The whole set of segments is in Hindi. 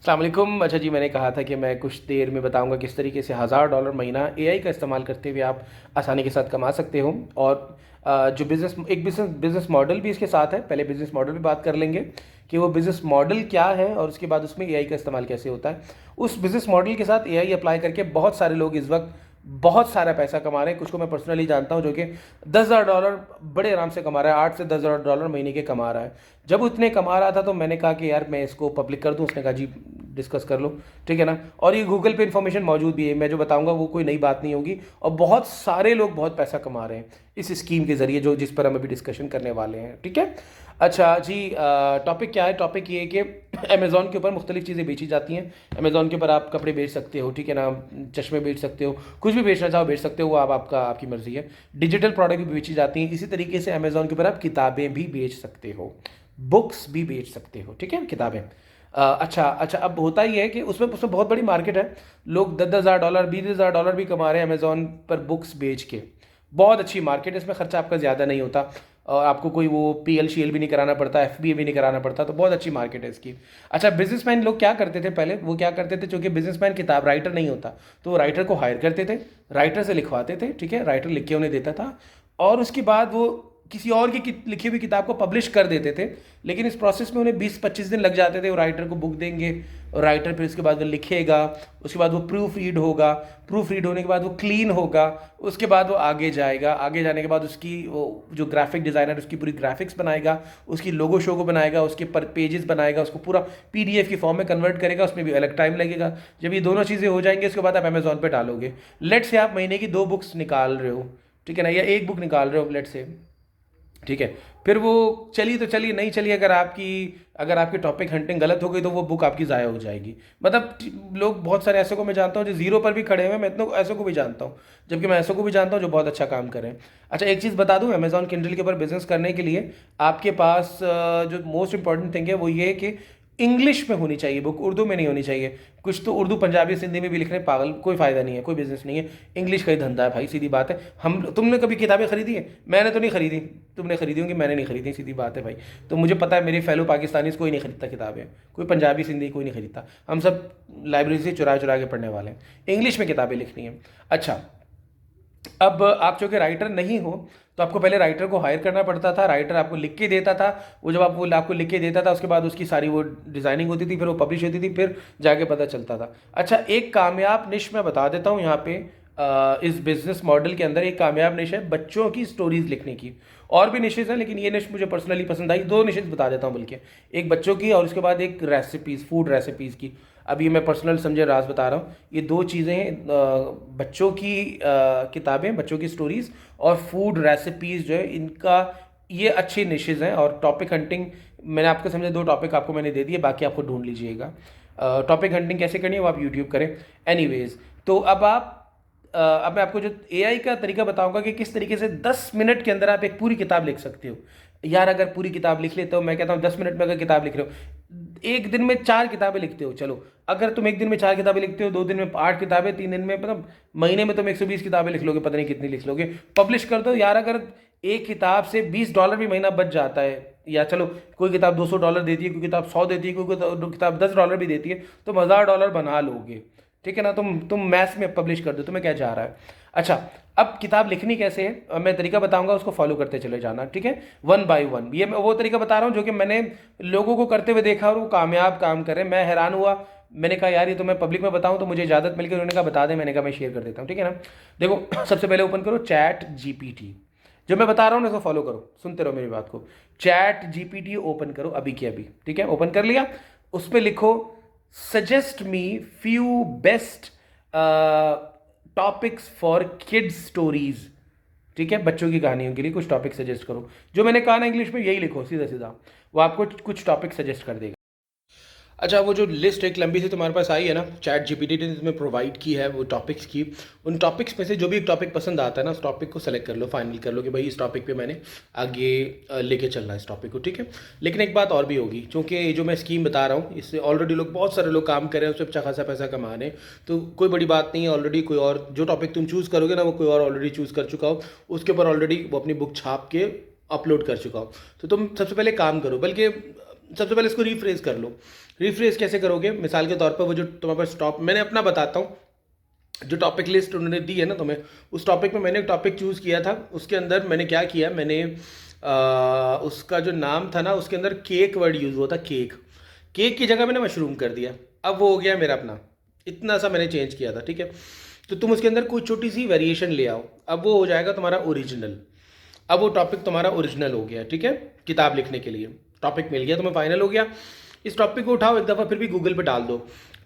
अस्सलाम वालेकुम। अच्छा जी, मैंने कहा था कि मैं कुछ देर में बताऊंगा किस तरीके से $1000 महीना एआई का इस्तेमाल करते हुए आप आसानी के साथ कमा सकते हो। और जो बिज़नेस मॉडल भी इसके साथ है। पहले बिज़नेस मॉडल पे बात कर लेंगे कि वो बिज़नेस मॉडल क्या है और उसके बाद उसमें एआई का इस्तेमाल कैसे होता है। उस बिज़नेस मॉडल के साथ एआई अप्लाई करके बहुत सारे लोग इस वक्त बहुत सारा पैसा कमा रहे हैं। कुछ को मैं पर्सनली जानता हूँ जो कि $10,000 बड़े आराम से कमा रहा है, $8 से $10,000 महीने के कमा रहा है। जब उतने कमा रहा था तो मैंने कहा कि यार मैं इसको पब्लिक कर दूं। उसने कहा जी डिस्कस कर लो, ठीक है ना। और ये गूगल पे इन्फॉर्मेशन मौजूद भी है, मैं जो बताऊंगा वो कोई नई बात नहीं होगी। और बहुत सारे लोग बहुत पैसा कमा रहे हैं इस स्कीम के जरिए जो जिस पर हम अभी डिस्कशन करने वाले हैं, ठीक है। अच्छा जी, टॉपिक क्या है? टॉपिक ये है कि अमेज़ॉन के ऊपर मुख्तलिफ चीज़ें बेची जाती हैं। अमेज़ॉन के ऊपर आप कपड़े बेच सकते हो, ठीक है ना, चश्मे बेच सकते हो, कुछ भी बेचना चाहो बेच सकते हो, वो आप आपकी मर्ज़ी है। डिजिटल प्रोडक्ट भी बेची जाती हैं। इसी तरीके से अमेज़ॉन के ऊपर आप किताबें भी बेच सकते हो, बुक्स भी बेच सकते हो, ठीक है, किताबें। अच्छा अच्छा, अब होता ही है कि उसमें उसमें बहुत बड़ी मार्केट है। लोग $10,000 $20,000 भी कमा रहे हैं अमेज़ॉन पर बुक्स बेच के। बहुत अच्छी मार्केट है, इसमें खर्चा आपका ज़्यादा नहीं होता और आपको कोई वो पीएल शीएल भी नहीं कराना पड़ता, एफबीए भी नहीं कराना पड़ता। तो बहुत अच्छी मार्केट है इसकी। अच्छा, बिजनेसमैन लोग क्या करते थे पहले? वो क्या करते थे, चूंकि बिजनेसमैन किताब राइटर नहीं होता तो वो राइटर को हायर करते थे, राइटर से लिखवाते थे, ठीक है, राइटर लिख के उन्हें देता था और उसके बाद वो किसी और की लिखी हुई किताब को पब्लिश कर देते थे। लेकिन इस प्रोसेस में उन्हें 20-25 दिन लग जाते थे। वो राइटर को बुक देंगे और राइटर फिर उसके बाद वो लिखेगा, उसके बाद वो प्रूफ रीड होगा, प्रूफ रीड होने के बाद वो क्लीन होगा, उसके बाद वो आगे जाएगा, आगे जाने के बाद उसकी वो जो ग्राफिक डिज़ाइनर उसकी पूरी ग्राफिक्स बनाएगा, उसकी लोगो शोगो बनाएगा, उसके पर पेजेस बनाएगा, उसको पूरा पीडीएफ की फॉर्म में कन्वर्ट करेगा। उसमें भी अलग टाइम लगेगा। जब ये दोनों चीज़ें हो जाएंगी उसके बाद आप अमेजोन पे डालोगे। लेट से आप महीने की 2 बुक्स निकाल रहे हो, ठीक है ना, या 1 बुक निकाल रहे हो लेट से, ठीक है। फिर वो चली तो चली, नहीं चली अगर आपकी टॉपिक हंटिंग गलत हो गई तो वो बुक आपकी ज़ाया हो जाएगी। मतलब लोग बहुत सारे ऐसे को मैं जानता हूँ जो जीरो पर भी खड़े हुए हैं। मैं इतने ऐसे को भी जानता हूँ, जबकि मैं ऐसे को भी जानता हूँ जो बहुत अच्छा काम कर रहे हैं। अच्छा, एक चीज़ बता दूँ, अमेजॉन किंडल के ऊपर बिजनेस करने के लिए आपके पास जो मोस्ट इंपॉर्टेंट थिंग है वो ये है कि इंग्लिश में होनी चाहिए बुक, उर्दू में नहीं होनी चाहिए। कुछ तो उर्दू पंजाबी सिंधी में भी लिख रहे हैं, पागल, कोई फ़ायदा नहीं है, कोई बिजनेस नहीं है। इंग्लिश का ही धंधा है भाई, सीधी बात है। तुमने कभी किताबें खरीदी है? मैंने तो नहीं खरीदी, तुमने खरीदी होंगी, मैंने नहीं खरीदी, सीधी बात है भाई। तो मुझे पता है मेरे फेलो पाकिस्तानी कोई नहीं खरीदता किताबें, कोई पंजाबी सिंधी कोई नहीं खरीदता। हम सब लाइब्रेरी से चुरा चुरा के पढ़ने वाले हैं। इंग्लिश में किताबें लिखनी है। अच्छा, अब आप चूँकि राइटर नहीं हो तो आपको पहले राइटर को हायर करना पड़ता था। राइटर आपको लिख के देता था। वो जब वो आपको लिख के देता था उसके बाद उसकी सारी वो डिज़ाइनिंग होती थी, फिर वो पब्लिश होती थी, फिर जाके पता चलता था। अच्छा, एक कामयाब निश मैं बता देता हूँ यहाँ पे। इस बिजनेस मॉडल के अंदर एक कामयाब निश है बच्चों की स्टोरीज लिखने की। और भी निशेज हैं लेकिन ये निश मुझे पर्सनली पसंद आई। 2 निशेज बता देता हूँ बल्कि, एक बच्चों की और उसके बाद एक रेसिपीज़, फूड रेसिपीज़ की। अब ये मैं पर्सनल समझे राज बता रहा हूँ। ये 2 चीज़ें हैं, बच्चों की किताबें, बच्चों की स्टोरीज़ और फूड रेसिपीज़ जो है इनका, ये अच्छी निशेज़ हैं। और टॉपिक हंटिंग मैंने आपको समझे 2 टॉपिक आपको मैंने दे दिए, बाकी आपको ढूंढ लीजिएगा। टॉपिक हंटिंग कैसे करनी है वो आप यूट्यूब करें। एनीवेज, तो अब मैं आपको जो एआई का तरीका बताऊंगा कि किस तरीके से 10 मिनट के अंदर आप एक पूरी किताब लिख सकते हो। यार अगर पूरी किताब लिख लेते हो, मैं कहता हूँ 10 मिनट में अगर किताब लिख रहे हो, एक दिन में 4 किताबें लिखते हो, चलो अगर तुम एक दिन में 4 किताबें लिखते हो, 2 दिन में 8 किताबें, 3 दिन में, मतलब महीने में तुम 120 किताबें लिख लोगे, पता नहीं कितनी लिख लोगे। पब्लिश कर दो यार। अगर एक किताब से $20 भी महीना बच जाता है, या चलो कोई किताब $200 देती है, कोई किताब 100 देती है, कोई किताब $10 भी देती है, तो $1000 बना लोगे, ठीक है ना। तुम मैथ्स में पब्लिश कर दो, तुम्हें क्या जा रहा है। अच्छा, अब किताब लिखनी कैसे है, मैं तरीका बताऊंगा, उसको फॉलो करते चले जाना, ठीक है, वन बाय वन। ये मैं वो तरीका बता रहा हूँ जो कि मैंने लोगों को करते हुए देखा और वो कामयाब काम कर रहे हैं। मैं हैरान हुआ, मैंने कहा यार ये तो मैं पब्लिक में बताऊं, तो मुझे इजाज़त मिल गई। उन्होंने कहा बता दें, मैंने कहा मैं शेयर कर देता हूँ, ठीक है ना। देखो, सबसे पहले ओपन करो चैट जीपीटी। जो मैं बता रहा हूँ ना, इसको फॉलो करो, सुनते रहो मेरी बात को। चैट जीपीटी ओपन करो अभी के अभी, ठीक है, ओपन कर लिया। उस पर लिखो suggest me few best topics for kids stories, ठीक है, बच्चों की कहानियों के लिए कुछ टॉपिक सजेस्ट करो। जो मैंने कहा ना इंग्लिश में, यही लिखो सीधा सीधा, वो आपको कुछ टॉपिक सजेस्ट कर देगा। अच्छा, वो जो लिस्ट एक लंबी सी तुम्हारे पास आई है ना, चैट जीपीटी ने तुम्हें प्रोवाइड की है वो टॉपिक्स की, उन टॉपिक्स में से जो भी एक टॉपिक पसंद आता है ना, उस टॉपिक को सेलेक्ट कर लो, फाइनल कर लो कि भाई इस टॉपिक पे मैंने आगे लेके चलना है इस टॉपिक को, ठीक है। लेकिन एक बात और भी होगी, क्योंकि जो मैं स्कीम बता रहा हूँ इससे ऑलरेडी बहुत सारे लोग काम कर रहे हैं, उससे अच्छा खासा पैसा कमा रहे हैं, तो कोई बड़ी बात नहीं है। ऑलरेडी कोई और जो टॉपिक तुम चूज़ करोगे ना, वो कोई और ऑलरेडी चूज़ कर चुका हो, उसके ऊपर ऑलरेडी वो अपनी बुक छाप के अपलोड कर चुका हो। तो तुम सबसे पहले काम करो, बल्कि सबसे पहले इसको रीफ्रेज कर लो। रीफ्रेज कैसे करोगे? मिसाल के तौर पर वो जो तुम्हारे पास मैंने अपना बताता हूँ, जो टॉपिक लिस्ट उन्होंने दी है ना तुम्हें, उस टॉपिक में मैंने एक टॉपिक चूज़ किया था। उसके अंदर मैंने क्या किया, मैंने उसका जो नाम था ना, उसके अंदर केक वर्ड यूज़ हुआ था, केक। केक की जगह मैंने मशरूम कर दिया। अब वो हो गया मेरा अपना, इतना सा मैंने चेंज किया था, ठीक है। तो तुम उसके अंदर कोई छोटी सी वेरिएशन ले आओ, अब वो हो जाएगा तुम्हारा ओरिजिनल। अब वो टॉपिक तुम्हारा ओरिजिनल हो गया, ठीक है। किताब लिखने के लिए टॉपिक मिल गया तुम्हें, फाइनल हो गया। इस टॉपिक को उठाओ एक दफ़ा, फिर भी गूगल पे डाल दो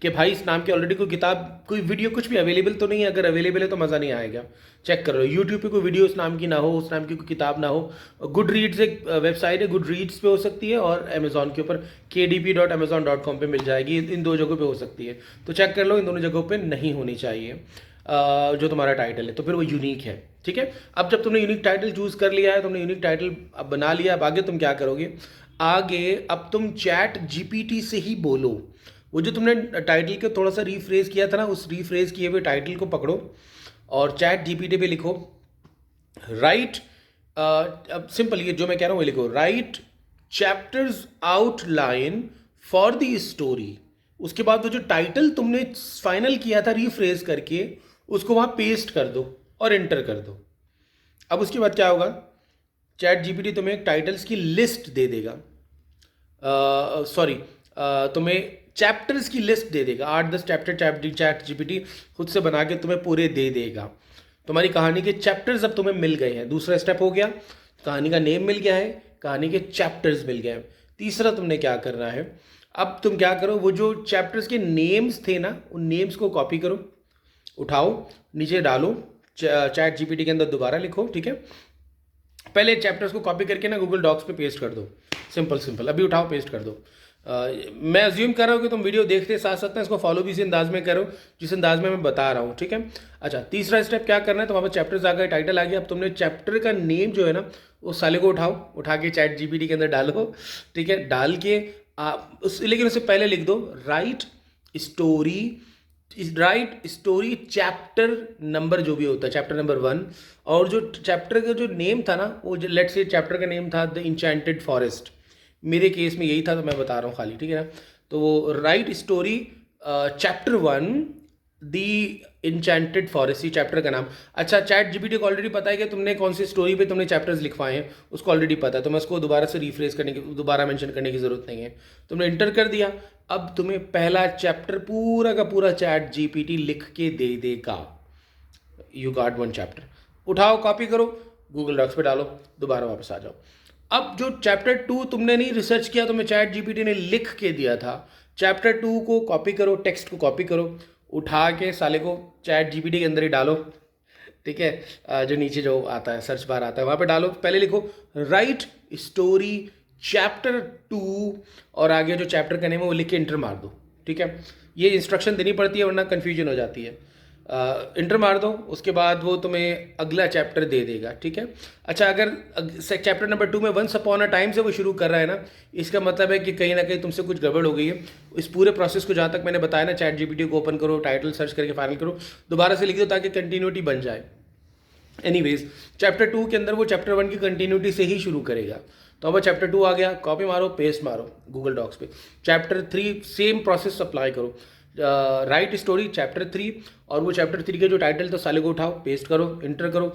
कि भाई इस नाम की ऑलरेडी कोई किताब, कोई वीडियो, कुछ भी अवेलेबल तो नहीं है। अगर अवेलेबल है तो मज़ा नहीं आएगा। चेक कर लो, यूट्यूब पे कोई वीडियो उस नाम की ना हो, उस नाम की कोई किताब ना हो। गुड रीड्स एक वेबसाइट है, गुड रीड्स पे हो सकती है, और अमेजोन के ऊपर kdp.amazon.com पे मिल जाएगी। इन दो जगहों पे हो सकती है, तो चेक कर लो। इन दोनों जगहों पे नहीं होनी चाहिए जो तुम्हारा टाइटल है, तो फिर वो यूनिक है, ठीक है। अब जब तुमने यूनिक टाइटल चूज़ कर लिया है, तुमने यूनिक टाइटल अब बना लिया, अब आगे तुम क्या करोगे? आगे अब तुम चैट जीपीटी से ही बोलो। वो जो तुमने टाइटल के थोड़ा सा रीफ्रेज किया था ना, उस रीफ्रेज किए हुए टाइटल को पकड़ो और चैट जीपीटी पे लिखो, राइट, अब सिंपल ये जो मैं कह रहा हूँ वो लिखो, right chapters outline for the story. उसके बाद वो जो टाइटल तुमने फाइनल किया था रीफ्रेज करके, उसको वहाँ पेस्ट कर दो और एंटर कर दो। अब उसके बाद क्या होगा? चैट जीपीटी तुम्हें एक टाइटल्स की लिस्ट दे देगा, तुम्हें चैप्टर्स की लिस्ट दे देगा। 8-10 चैप्टर चैट जीपीटी खुद से बना के तुम्हें पूरे दे देगा। तुम्हारी कहानी के चैप्टर्स अब तुम्हें मिल गए हैं। दूसरा स्टेप हो गया, कहानी का नेम मिल गया है, कहानी के चैप्टर्स मिल गए हैं। तीसरा तुमने क्या करना है? अब तुम क्या करो, वो जो चैप्टर्स के नेम्स थे ना, उन नेम्स को कॉपी करो, उठाओ, नीचे डालो, चैट जीपीटी के अंदर दोबारा लिखो, ठीक है। पहले चैप्टर्स को कॉपी करके ना गूगल डॉक्स पे पेस्ट कर दो, सिंपल। अभी उठाओ, पेस्ट कर दो। मैं अज्यूम कर रहा हूँ कि तुम वीडियो देखते साथ साथ ना इसको फॉलो भी इसी अंदाज में करो जिस अंदाज में मैं बता रहा हूँ, ठीक है। अच्छा, तीसरा स्टेप क्या करना है? तो वहाँ पर चैप्टर्स आ गए, टाइटल आ गया। अब तुमने चैप्टर का नेम जो है ना, उस साले को उठा के चैट जीपीटी के अंदर डालो, ठीक है। डाल के लेकिन उससे पहले लिख दो, राइट स्टोरी चैप्टर नंबर, जो भी होता है चैप्टर नंबर 1। और जो चैप्टर का जो नेम था ना, वो लेट्स से चैप्टर का नेम था द इंचेंटेड फॉरेस्ट। मेरे केस में यही था, तो मैं बता रहा हूँ खाली, ठीक है ना। तो वो राइट स्टोरी चैप्टर 1 दी इंचेंटेड फॉरेस्ट, ही चैप्टर का नाम। अच्छा, चैट जीपीटी को ऑलरेडी पता है कि तुमने कौन सी स्टोरी पे तुमने चैप्टर्स लिखवाए हैं, उसको ऑलरेडी पता है, तो मैं उसको दोबारा से रिफ्रेश करने की, दोबारा मेंशन करने की ज़रूरत नहीं है। तुमने इंटर कर दिया। अब तुम्हें पहला चैप्टर पूरा का पूरा चैट जीपीटी लिख के दे देगा। You got 1 chapter. उठाओ, कॉपी करो, गूगल डॉक्स पे डालो, दोबारा वापस आ जाओ। अब जो चैप्टर 2 तुमने नहीं रिसर्च किया, तुम्हें चैट जीपीटी ने लिख के दिया था, चैप्टर 2 को कॉपी करो, टेक्स्ट को कॉपी करो, उठा के साले को चैट जीपीटी के अंदर ही डालो, ठीक है। जो नीचे जो आता है सर्च बार आता है, वहाँ पे डालो। पहले लिखो राइट स्टोरी चैप्टर 2, और आगे जो चैप्टर का नेम है वो लिख के इंटर मार दो, ठीक है। ये इंस्ट्रक्शन देनी पड़ती है वरना कन्फ्यूजन हो जाती है। इंटर मार दो, उसके बाद वो तुम्हें अगला चैप्टर दे देगा, ठीक है। अच्छा, अगर चैप्टर नंबर 2 में वंस अपॉन अ टाइम से वो शुरू कर रहा है ना, इसका मतलब है कि कहीं ना कहीं तुमसे कुछ गड़बड़ हो गई है। इस पूरे प्रोसेस को जहाँ तक मैंने बताया ना, चैट जीपीटी को ओपन करो, टाइटल सर्च करके फाइनल करो, दोबारा से लिख दो ताकि कंटिन्यूटी बन जाए। एनीवेज, चैप्टर 2 के अंदर वो चैप्टर 1 की कंटिन्यूटी से ही शुरू करेगा। तो अब चैप्टर 2 आ गया, कॉपी मारो, पेस्ट मारो गूगल डॉक्स पे। चैप्टर 3 सेम प्रोसेस अप्लाई करो, राइट स्टोरी चैप्टर 3, और वो चैप्टर 3 के जो टाइटल तो साले को उठाओ, पेस्ट करो, इंटर करो,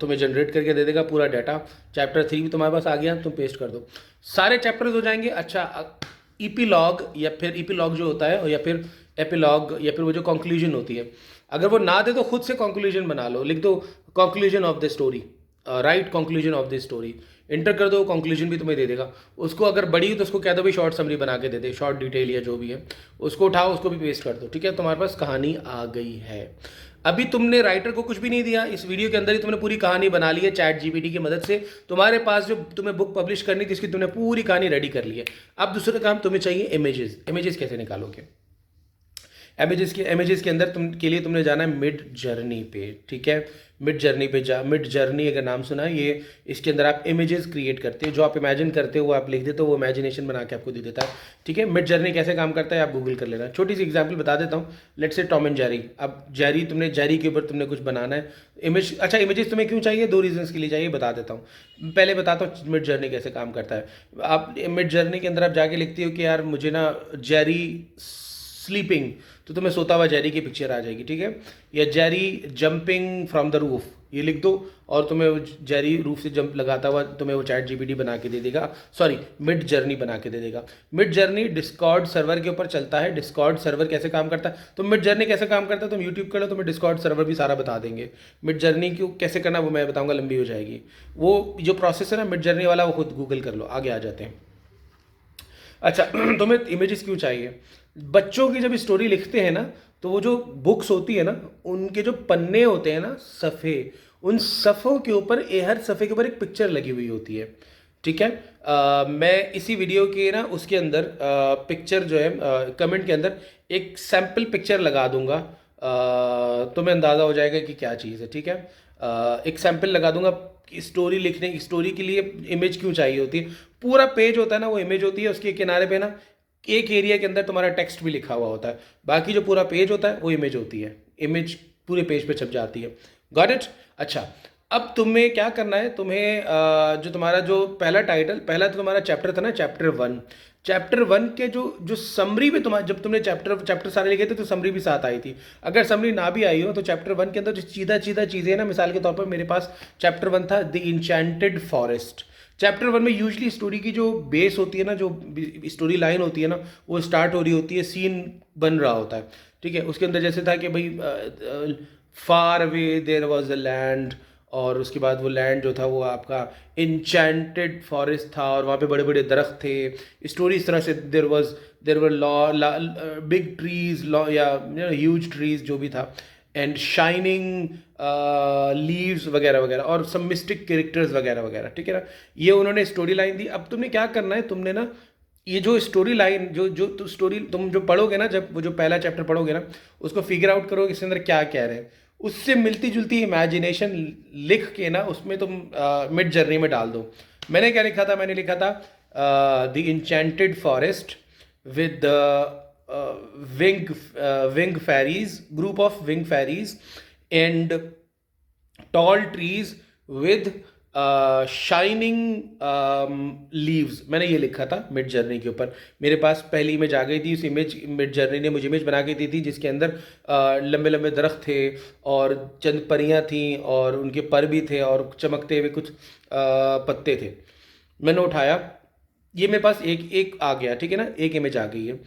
तुम्हें जनरेट करके दे देगा पूरा डाटा। चैप्टर 3 भी तुम्हारे पास आ गया, तुम पेस्ट कर दो, सारे चैप्टर्स हो जाएंगे। अच्छा, ईपीलॉग या फिर ईपीलॉग जो होता है, या फिर एपीलॉग, या फिर वो जो कंक्लूजन होती है, अगर वो ना दे तो खुद से कंक्लूजन बना लो, लिख दो conclusion of the story, right conclusion of the story, inter कर दो, कंक्लूजन भी तुम्हें दे देगा। उसको अगर बड़ी हो तो उसको कह दो भी शॉर्ट समरी बना के दे दे, शॉर्ट डिटेल या जो भी है, उसको उठाओ, उसको भी पेस्ट कर दो, ठीक है। तुम्हारे पास कहानी आ गई है। अभी तुमने राइटर को कुछ भी नहीं दिया, इस वीडियो के अंदर ही तुमने पूरी कहानी बना ली है चैट जीपीटी की मदद से। तुम्हारे पास जो तुम्हें बुक पब्लिश करनी थी, इसकी तुमने पूरी कहानी रेडी कर ली है। अब दूसरा काम तुम्हें चाहिए इमेजेस। इमेजेस कैसे निकालोगे? इमेजेस के अंदर के लिए तुमने जाना है मिड जर्नी पे, ठीक है। मिड जर्नी पे मिड जर्नी अगर नाम सुना है, ये इसके अंदर आप इमेजेस क्रिएट करते हो, जो आप इमेजिन करते हो वो आप लिख देते हो, वो इमेजिनेशन बना के आपको दे देता है, ठीक है। मिड जर्नी कैसे काम करता है आप गूगल कर लेना। छोटी सी एग्जांपल बता देता हूँ, let's say Tom and Jerry. अब जेरी के ऊपर तुमने कुछ बनाना है इमेज। अच्छा, इमेजेस तुम्हें क्यों चाहिए? 2 रीजंस के लिए चाहिए, बता देता हूँ। पहले बताता हूँ मिड जर्नी कैसे काम करता है। आप मिड जर्नी के अंदर आप जाके लिखती हो कि यार मुझे ना जेरी स्लीपिंग, तो तुम्हें सोता हुआ जेरी की पिक्चर आ जाएगी, ठीक है। या Jerry jumping from the roof, ये लिख दो और तुम्हें वो जेरी रूफ से जंप लगाता हुआ तुम्हें वो चैट जीपीटी बना के दे देगा, सॉरी मिड जर्नी बना के दे देगा। मिड जर्नी डिस्कॉर्ड सर्वर के ऊपर चलता है। डिस्कॉर्ड सर्वर कैसे काम करता है, तो मिड जर्नी कैसे काम करता है तुम यूट्यूब कर लो, तुम्हें डिस्कॉर्ड सर्वर भी सारा बता देंगे। मिड जर्नी क्यों कैसे करना वो मैं बताऊंगा, लंबी हो जाएगी। वो जो प्रोसेस है ना मिड जर्नी वाला, वो खुद गूगल कर लो। आगे आ जाते हैं। अच्छा तुम्हें इमेजेस क्यों चाहिए? बच्चों की जब स्टोरी लिखते हैं ना, तो वो जो बुक्स होती है ना, उनके जो पन्ने होते हैं ना, सफ़े, उन सफ़ों के ऊपर हर सफ़े के ऊपर एक पिक्चर लगी हुई होती है, ठीक है। मैं इसी वीडियो के ना उसके अंदर पिक्चर जो है कमेंट के अंदर एक सैम्पल पिक्चर लगा दूंगा, तुम्हें अंदाज़ा हो जाएगा कि क्या चीज़ है, ठीक है। एक सैम्पल लगा दूंगा। स्टोरी लिखने की, स्टोरी के लिए इमेज क्यों चाहिए होती है? पूरा पेज होता है ना, वो इमेज होती है, उसके किनारे पे ना एक एरिया के अंदर तुम्हारा टेक्स्ट भी लिखा हुआ होता है, बाकी जो पूरा पेज होता है वो इमेज होती है। इमेज पूरे पेज पे छप जाती है। Got it? अच्छा, अब तुम्हें क्या करना है, तुम्हें जो तुम्हारा जो पहला टाइटल, पहला तो तुम्हारा चैप्टर था ना, चैप्टर 1। चैप्टर 1 के जो जो समरी भी तुम्हारा, जब तुमने चैप्टर सारे लिखे थे तो समरी भी साथ आई थी। अगर समरी ना भी आई हो तो चैप्टर 1 के अंदर जो सीधा सीधा चीज़ें हैं ना, मिसाल के तौर पर मेरे पास चैप्टर 1 था द इंचेंटेड फॉरेस्ट। चैप्टर 1 में यूजली स्टोरी की जो बेस होती है ना, जो स्टोरी लाइन होती है ना, वो स्टार्ट हो रही होती है, सीन बन रहा होता है, ठीक है। उसके अंदर जैसे था कि भाई far away there was a land, और उसके बाद वो लैंड जो था वो आपका इंचेंटेड फॉरेस्ट था, और वहाँ पे बड़े बड़े दरख्त थे। स्टोरी इस तरह से देर वर बिग ट्रीज, या ह्यूज ट्रीज जो भी था, एंड शाइनिंग लीव्स वगैरह वगैरह, और सम मिस्टिक कैरेक्टर्स वगैरह वगैरह, ठीक है ना। ये उन्होंने स्टोरी लाइन दी। अब तुमने क्या करना है, तुमने ना ये जो स्टोरी लाइन, जो स्टोरी तुम जो पढ़ोगे ना, जब वो जो पहला चैप्टर पढ़ोगे ना, उसको फिगर आउट करो इसके अंदर क्या कह रहे हैं, उससे मिलती जुलती इमेजिनेशन लिख के ना उसमें तुम मिड जर्नी में डाल दो। मैंने क्या लिखा था? मैंने लिखा था the enchanted forest with wing fairies, group of wing fairies, and tall trees with shining leaves. मैंने ये लिखा था मिड जर्नी के ऊपर। मेरे पास पहली इमेज आ गई थी, उस इमेज मिड जर्नी ने मुझे इमेज बना के दी थी, जिसके अंदर लंबे लंबे दरख्त थे और चंद परियां थीं और उनके पर भी थे और चमकते हुए कुछ पत्ते थे। मैंने उठाया, ये मेरे पास एक एक आ गया, ठीक है ना, एक इमेज आ गई है।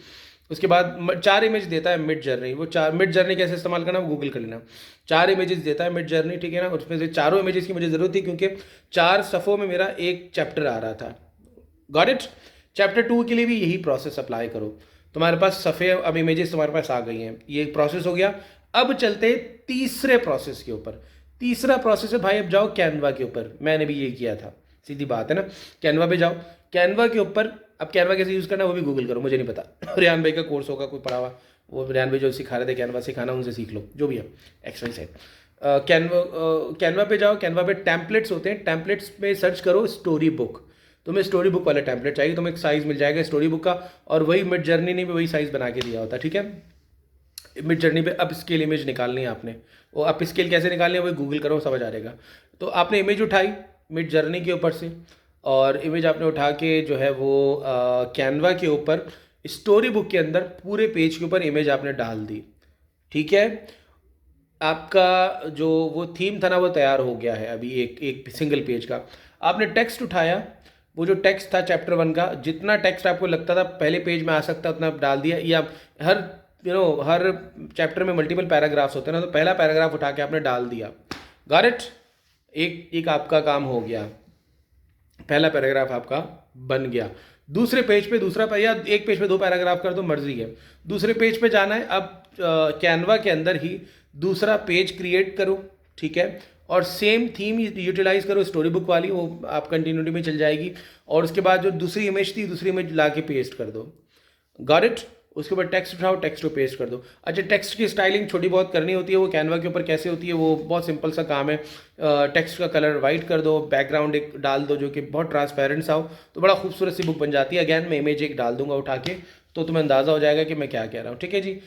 उसके बाद 4 इमेज देता है मिड जर्नी। वो 4 मिड जर्नी कैसे इस्तेमाल करना, वो गूगल कर लेना। 4 इमेजेस देता है मिड जर्नी, ठीक है ना। उसमें से चारों इमेजेस की मुझे ज़रूरत थी क्योंकि 4 सफ़ों में मेरा एक चैप्टर आ रहा था। Got it? चैप्टर 2 के लिए भी यही प्रोसेस अप्लाई करो। तुम्हारे पास सफ़े, अब इमेजेस तुम्हारे पास आ गई हैं, ये प्रोसेस हो गया। अब चलते तीसरे प्रोसेस के ऊपर। तीसरा प्रोसेस है भाई, अब जाओ कैनवा के ऊपर। मैंने भी ये किया था, सीधी बात है ना। कैनवा पे जाओ, कैनवा के ऊपर। अब कैनवा कैसे यूज़ करना है वो भी गूगल करो, मुझे नहीं पता। रियान भाई का कोर्स होगा कोई पढ़ा हुआ, वो रियान भाई जो सिखा रहे थे कैनवा सिखाना, उनसे सीख लो, जो भी है एक्स्ट्रा साइड। कैनवा पे जाओ, कैनवा पे टैम्पलेट्स होते हैं, टैम्पलेट्स में सर्च करो स्टोरी बुक। तुम्हें स्टोरी बुक वाला टैम्पलेट चाहिए, तुम्हें एक साइज़ मिल जाएगा स्टोरी बुक का, और वही मिड जर्नी ने भी वही साइज़ बना के दिया होता है, ठीक है। मिड जर्नी पे अब स्केल इमेज निकालनी है आपने, वो अप स्केल कैसे निकालनी है वही गूगल करो, समझ आ जाएगा। तो आपने इमेज उठाई मिड जर्नी के ऊपर से, और इमेज आपने उठा के जो है वो कैनवा के ऊपर स्टोरी बुक के अंदर पूरे पेज के ऊपर इमेज आपने डाल दी, ठीक है। आपका जो वो थीम था ना वो तैयार हो गया है अभी, एक एक सिंगल पेज का। आपने टेक्स्ट उठाया, वो जो टेक्स्ट था चैप्टर 1 का, जितना टेक्स्ट आपको लगता था पहले पेज में आ सकता उतना डाल दिया। या हर हर चैप्टर में मल्टीपल पैराग्राफ्स होते हैं ना, तो पहला पैराग्राफ उठा के आपने डाल दिया। Got it? एक आपका काम हो गया, पहला पैराग्राफ आपका बन गया। दूसरे पेज पे दूसरा, या एक पेज पे 2 पैराग्राफ कर दो, मर्जी है। दूसरे पेज पे जाना है, अब कैनवा के अंदर ही दूसरा पेज क्रिएट करो, ठीक है, और सेम थीम यूटिलाइज करो स्टोरी बुक वाली, वो आप कंटिन्यूटी में चल जाएगी। और उसके बाद जो दूसरी इमेज थी, दूसरी इमेज ला के पेस्ट कर दो। Got it? उसके बाद टेक्स्ट उठाओ, टेक्स्ट को पेस्ट कर दो। अच्छा, टेक्स्ट की स्टाइलिंग छोटी बहुत करनी होती है, वो कैनवा के ऊपर कैसे होती है, वो बहुत सिंपल सा काम है। टेक्स्ट का कलर वाइट कर दो, बैकग्राउंड एक डाल दो जो कि बहुत ट्रांसपेरेंट सा हो, तो बड़ा खूबसूरत सी बुक बन जाती है। अगैन मैं इमेज एक डाल दूंगा उठा के, तो तुम्हें अंदाज़ा हो जाएगा कि मैं क्या कह रहा हूँ। ठीक है जी।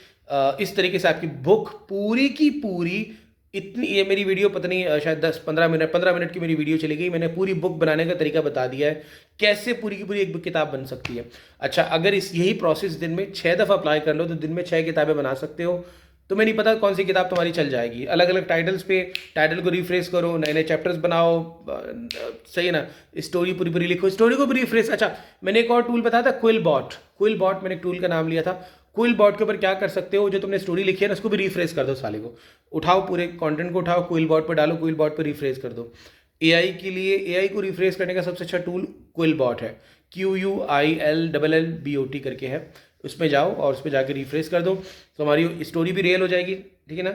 इस तरीके से आपकी बुक पूरी की पूरी, इतनी, ये मेरी वीडियो पता नहीं शायद 15 मिनट की मेरी वीडियो चली गई। मैंने पूरी बुक बनाने का तरीका बता दिया है, कैसे पूरी की पूरी एक बुक किताब बन सकती है। अच्छा, अगर इस यही प्रोसेस दिन में 6 दफ़ा अप्लाई कर लो तो दिन में 6 किताबें बना सकते हो। तुम्हें नहीं पता कौन सी किताब तुम्हारी चल जाएगी। अलग अलग टाइटल्स पे, टाइटल को रिफ्रेश करो, नए नए चैप्टर्स बनाओ, सही है ना, स्टोरी पूरी पूरी लिखो, स्टोरी को भी रिफ्रेश। अच्छा, मैंने एक और टूल बताया था, क्विल बॉट। क्विल बॉट मैंने एक टूल का नाम लिया था। क्विल बॉट के ऊपर क्या कर सकते हो, जो तुमने स्टोरी लिखी है ना उसको भी रिफ्रेश कर दो, साले को उठाओ, पूरे कंटेंट को उठाओ, क्विल बॉट पर डालो, क्विल बॉट पर रिफ्रेश कर दो। एआई के लिए, एआई को रिफ्रेश करने का सबसे अच्छा टूल क्विल बॉट है, QUILLBOT करके है। उसमें जाओ और उस पर जाकर रिफ्रेश कर दो, तो हमारी स्टोरी भी रियल हो जाएगी। ठीक है ना,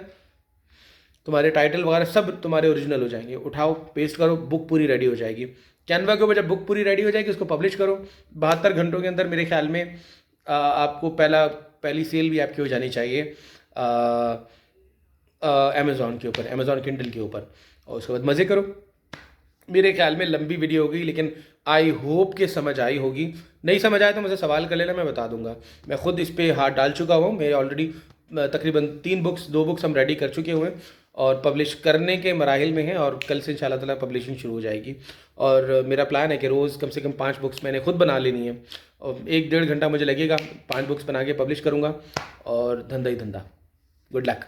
तुम्हारे टाइटल वगैरह सब तुम्हारे ओरिजिनल हो जाएंगे। उठाओ, पेस्ट करो, बुक पूरी रेडी हो जाएगी। कैनवा के ऊपर जब बुक पूरी रेडी हो जाएगी उसको पब्लिश करो। 72 घंटों के अंदर मेरे ख्याल में आपको पहली सेल भी आपकी हो जानी चाहिए अमेज़ॉन के ऊपर, अमेज़ॉन किंडल के ऊपर। और उसके बाद मज़े करो। मेरे ख्याल में लंबी वीडियो हो गई, लेकिन आई होप कि समझ आई होगी। नहीं समझ आए तो मुझे सवाल कर लेना, मैं बता दूंगा। मैं खुद इस पर हाथ डाल चुका हूँ। मेरे ऑलरेडी तकरीबन 2 बुक्स हम रेडी कर चुके हुए हैं और पब्लिश करने के मराहिल में हैं, और कल से इंशाल्लाह ताला पब्लिशिंग शुरू हो जाएगी। और मेरा प्लान है कि रोज़ कम से कम 5 बुक्स मैंने खुद बना लेनी है, और 1-1.5 घंटा मुझे लगेगा। 5 बुक्स बना के पब्लिश करूँगा और धंधा ही धंधा। Good luck.